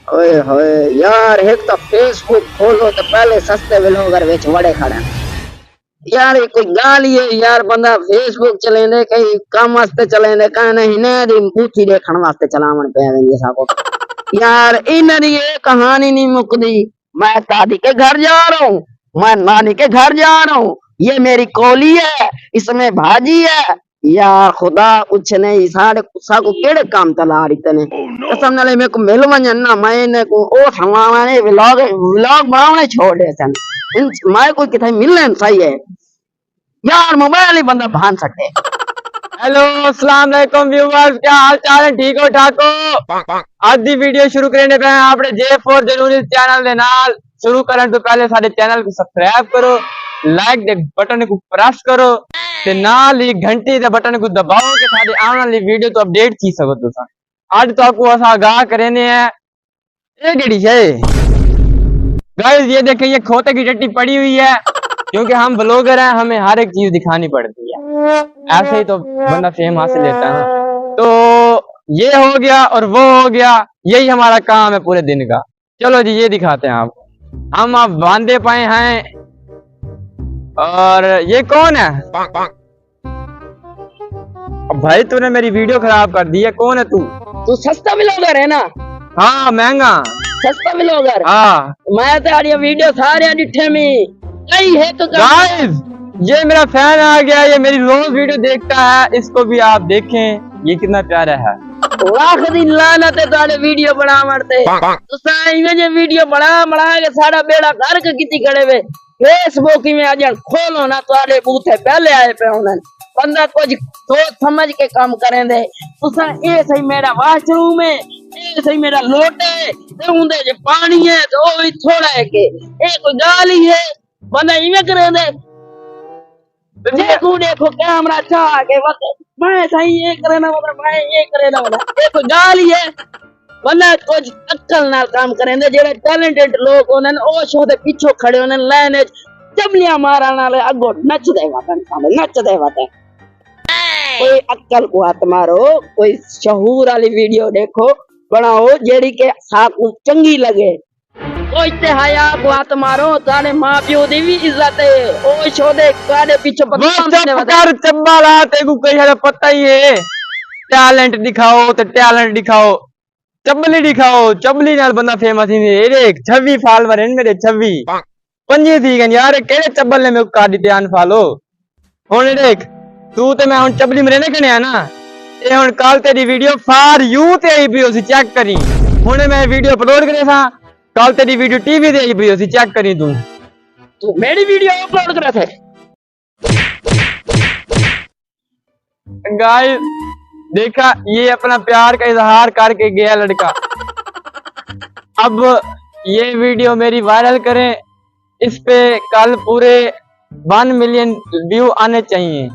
ओए होए यार, एक तो फेसबुक खोलो तो पहले सस्ते व्लॉगर विच वड़े खड़ा यार। ये कोई गाल ही है यार, बंदा फेसबुक चलेंदे कहीं काम वास्ते चलेंदे का नहीं ने दी पूथी देखण वास्ते चलावण पे वेंदे साको यार। इन्हरी ये कहानी नहीं मुकदी। मैं दादी के घर जा रहा हूँ, मैं नानी के घर जा रहा हूँ, ये मेरी कोली है, इसमें भाजी है यार। खुदा कुछ नहीं, सारे साको केड़े काम चला रही तने कसम नाले मेरे को मिल वंजन ना मैंने को ओ हमारे व्लॉग व्लॉग बनाने छोड़ दे सन। मैं कोई किथे मिलने सही है यार, मोबाइल ही बंदा भान सकते। हेलो अस्सलाम वालेकुम व्यूअर्स, क्या हाल चाल है? ठीक हो ठाक हो? आज दी वीडियो शुरू करने पे आपने J4 जरूरी चैनल दे नाल शुरू करन तो पहले साडे चैनल को सब्सक्राइब करो, लाइक दे बटन को प्रेस करो ते नाल ही घंटी दे बटन को दबाओ कि साडे आने वाली वीडियो तो अपडेट की सको तुसा। आज तो आपको असा आगाह करने है ये केड़ी है गाइस। ये देखिए ये खोते की टट्टी पड़ी हुई है क्योंकि हम ब्लॉगर हैं, हमें हर एक चीज दिखानी पड़ती है, ऐसे ही तो बंदा फेम हासिल लेता है ना। तो ये हो गया और वो हो गया, यही हमारा काम है पूरे दिन का। चलो जी ये दिखाते हैं आपको। हम आप बांधे पाए हैं और ये कौन है? अब भाई तूने मेरी वीडियो खराब कर दी है, कौन है तू? तू सस्ता व्लॉगर है ना? हाँ महंगा सस्ता व्लॉगर। हाँ मैं तो यार ये वीडियो सारे डिठे में कई है तो गाइस ये मेरा फैन आ गया, ये मेरी रोज वीडियो देखता है, इसको भी आप देखें, ये कितना प्यारा है। लाख दिन लानत है तारे वीडियो बना मरते तो साई में ये वीडियो बना के सारा बेड़ा घर के किती खड़े वे फेसबुक में आज खोलो ना तारे बूथे पहले आए पे उन्हें बंदा कुछ सोच समझ के काम करें दे। तुसा ये सही मेरा वॉशरूम है, ये सही मेरा लोटे ते उंदे जे पानी है तो वो थोड़ा है के ये कोई गाल ही है बंदा इवे करे दे। देखो देखो कैमरा चाह के वक्त मैं सही ये करे ना मतलब मैं ये करे ना मतलब ये कोई गाल ही है बंदा कुछ अक्ल नाल काम करें दे। जेड़े टैलेंटेड लोग उन्हें ओ शो दे पीछे खड़े उन्हें लाइन चबलियां मारा नाले अगो नच दे वतन सामने नच दे वतन। कोई अक्ल को हाथ मारो, कोई शहूर वाली वीडियो देखो बनाओ जेड़ी के साकू चंगी लगे। कोई ते हया को हाथ मारो, ताने मां प्यो दी भी इज्जत है। ओ शो दे काडे पीछे कर चब्बाला तेको कई है पता ही है। टैलेंट दिखाओ तो टैलेंट दिखाओ, चबली दिखाओ, चबली नाल बंदा फेमस ही नहीं। देख 26 फॉलोवर हैं मेरे, 26 पंजी थी गन यार केड़े चब्बल ने मेरे को काट दिते अनफॉलो। हुन देख तू ते मैं हुन चबली मेरे ने कने ना ए हुन कल तेरी वीडियो फॉर यू ते आई भी चेक करी। हुन मैं वीडियो अपलोड करे था, कल तेरी वीडियो टीवी दे आई भी चेक करी। तू मेरी वीडियो अपलोड करे थे गाइस देखा ये अपना प्यार का इजहार करके गया लड़का। अब ये वीडियो मेरी वायरल करें, इस पे कल पूरे 1 मिलियन व्यू आने चाहिए।